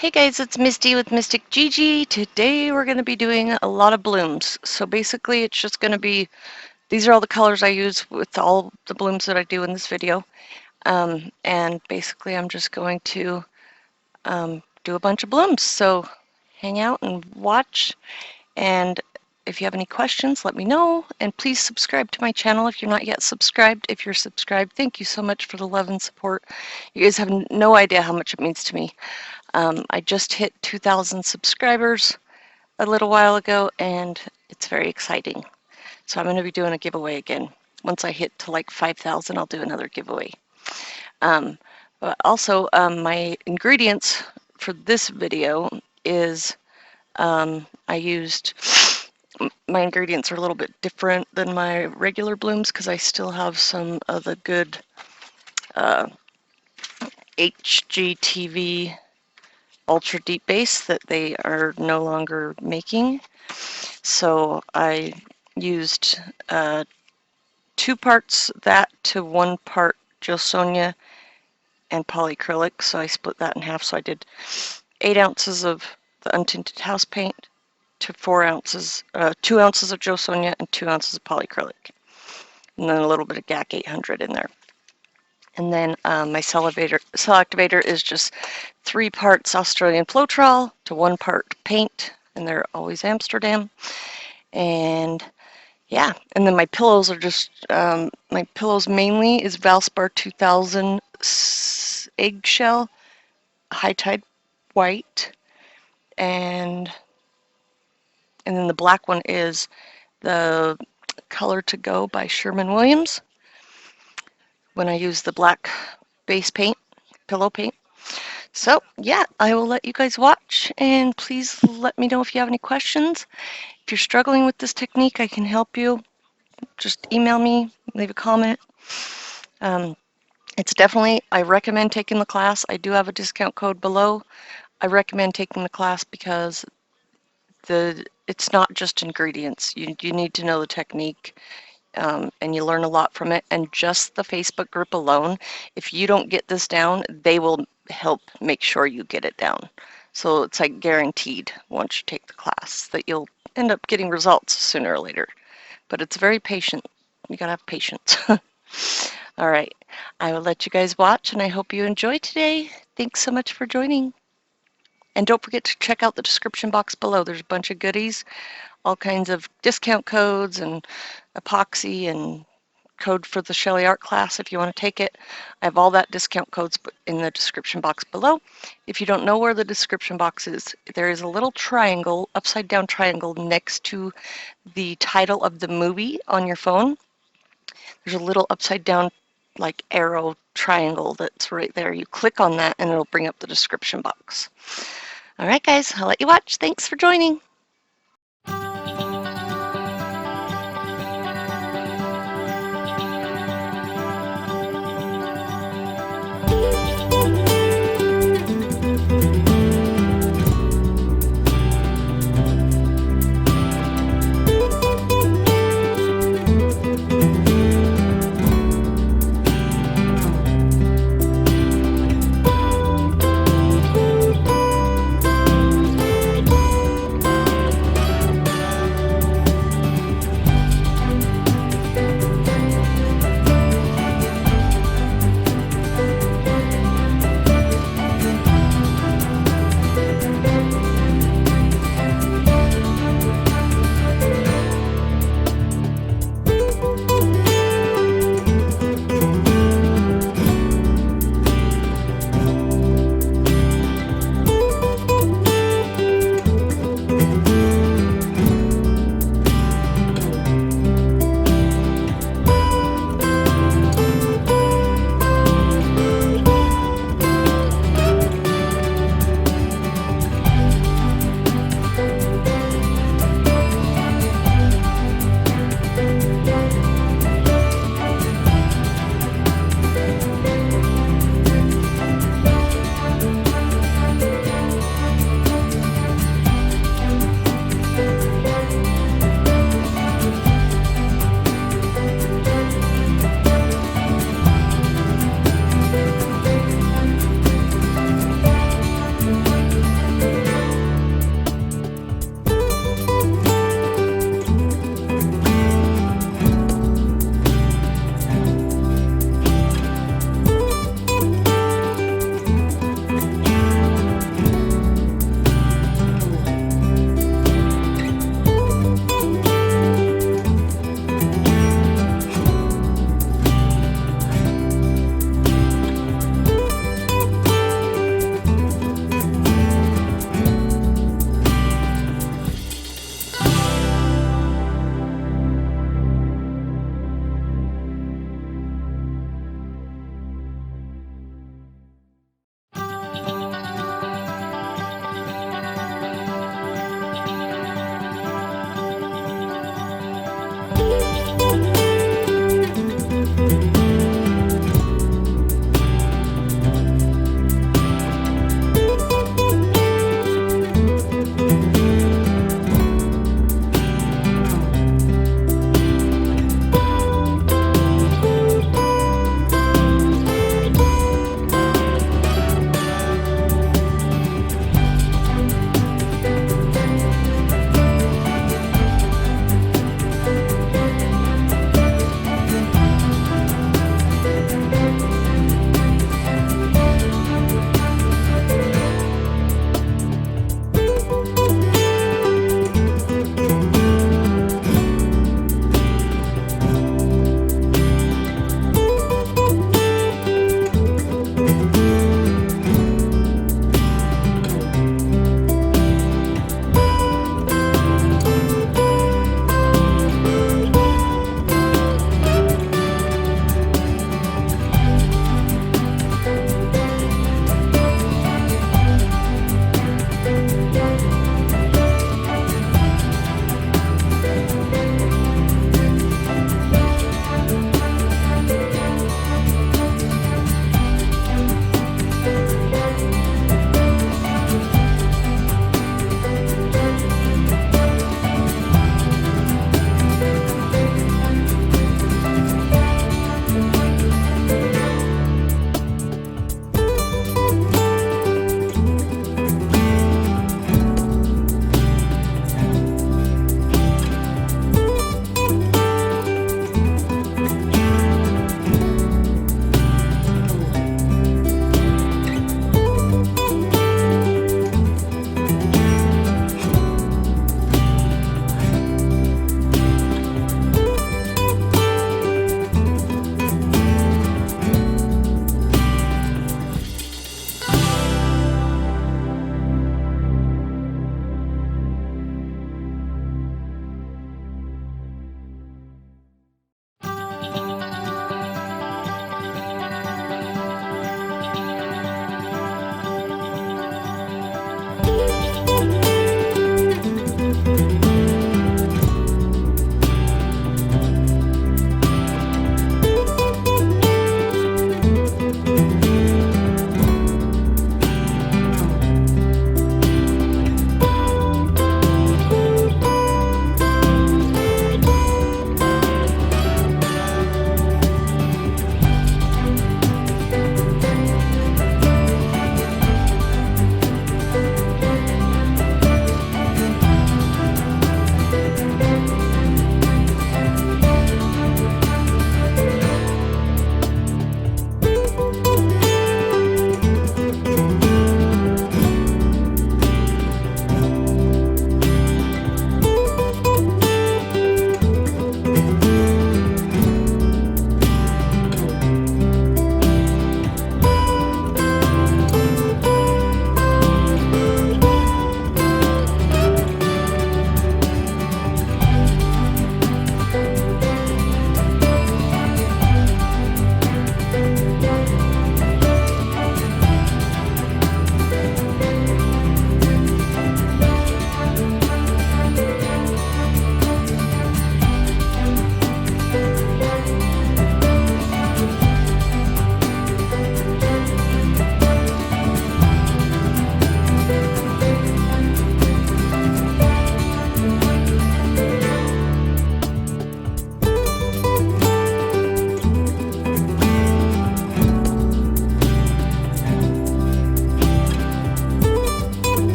Hey guys, it's Misty with Mystic Gigi. Today we're going to be doing a lot of blooms. So basically it's just going to be, these are all the colors I use with all the blooms that I do in this video. And basically I'm just going to do a bunch of blooms. So hang out and watch. And if you have any questions, let me know. And please subscribe to my channel if you're not yet subscribed. If you're subscribed, thank you so much for the love and support. You guys have no idea how much it means to me. I just hit 2,000 subscribers a little while ago, and it's very exciting. So I'm going to be doing a giveaway again. Once I hit to like 5,000, I'll do another giveaway. But also, my ingredients for this video is I used, my ingredients are a little bit different than my regular blooms because I still have some of the good HGTV ultra deep base that they are no longer making. So I used 2 parts that to 1 part Gilsonia and polyacrylic, so I split that in half. So I did 8 ounces of the untinted house paint to 4 ounces, 2 ounces of Gilsonia and 2 ounces of polyacrylic, and then a little bit of GAC 800 in there. And then my cell activator is just 3 parts Australian Floetrol to 1 part paint, and they're always Amsterdam. And yeah, and then my pillows are just, my pillows mainly is Valspar 2000 eggshell, high tide white, and then the black one is the Color to Go by Sherwin Williams. When I use the black base paint, pillow paint. So yeah, I will let you guys watch, and please let me know if you have any questions. If you're struggling with this technique, I can help you. Just email me, leave a comment. It's definitely, I recommend taking the class. I do have a discount code below. I recommend taking the class because it's not just ingredients. You need to know the technique. And you learn a lot from it. And just the Facebook group alone, if you don't get this down, they will help make sure you get it down. So it's like guaranteed once you take the class that you'll end up getting results sooner or later. But it's very patient. You gotta have patience. All right, I will let you guys watch, and I hope you enjoy today. Thanks so much for joining. And don't forget to check out the description box below. There's a bunch of goodies, all kinds of discount codes and epoxy and code for the Shelly Art class if you want to take it. I have all that discount codes in the description box below. If you don't know where the description box is, there is a little triangle, upside down triangle next to the title of the movie on your phone. There's a little upside down like arrow triangle that's right there. You click on that and it'll bring up the description box. All right guys, I'll let you watch. Thanks for joining.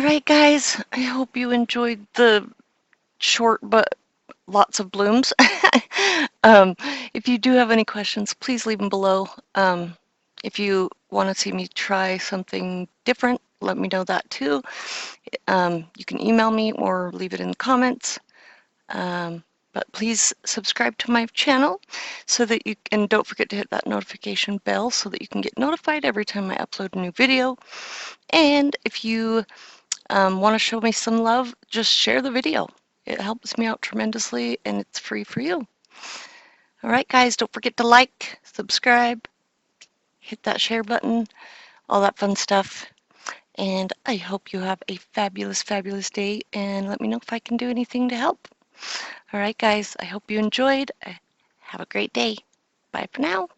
right, guys, I hope you enjoyed the short but lots of blooms. um, if you do have any questions, please leave them below. If you want to see me try something different, let me know that too. You can email me or leave it in the comments. But please subscribe to my channel so that you and don't forget to hit that notification bell so that you can get notified every time I upload a new video. And if you want to show me some love, just share the video. It helps me out tremendously and it's free for you. All right, guys, don't forget to like, subscribe, hit that share button, all that fun stuff. And I hope you have a fabulous, fabulous day and let me know if I can do anything to help. All right, guys, I hope you enjoyed. Have a great day. Bye for now.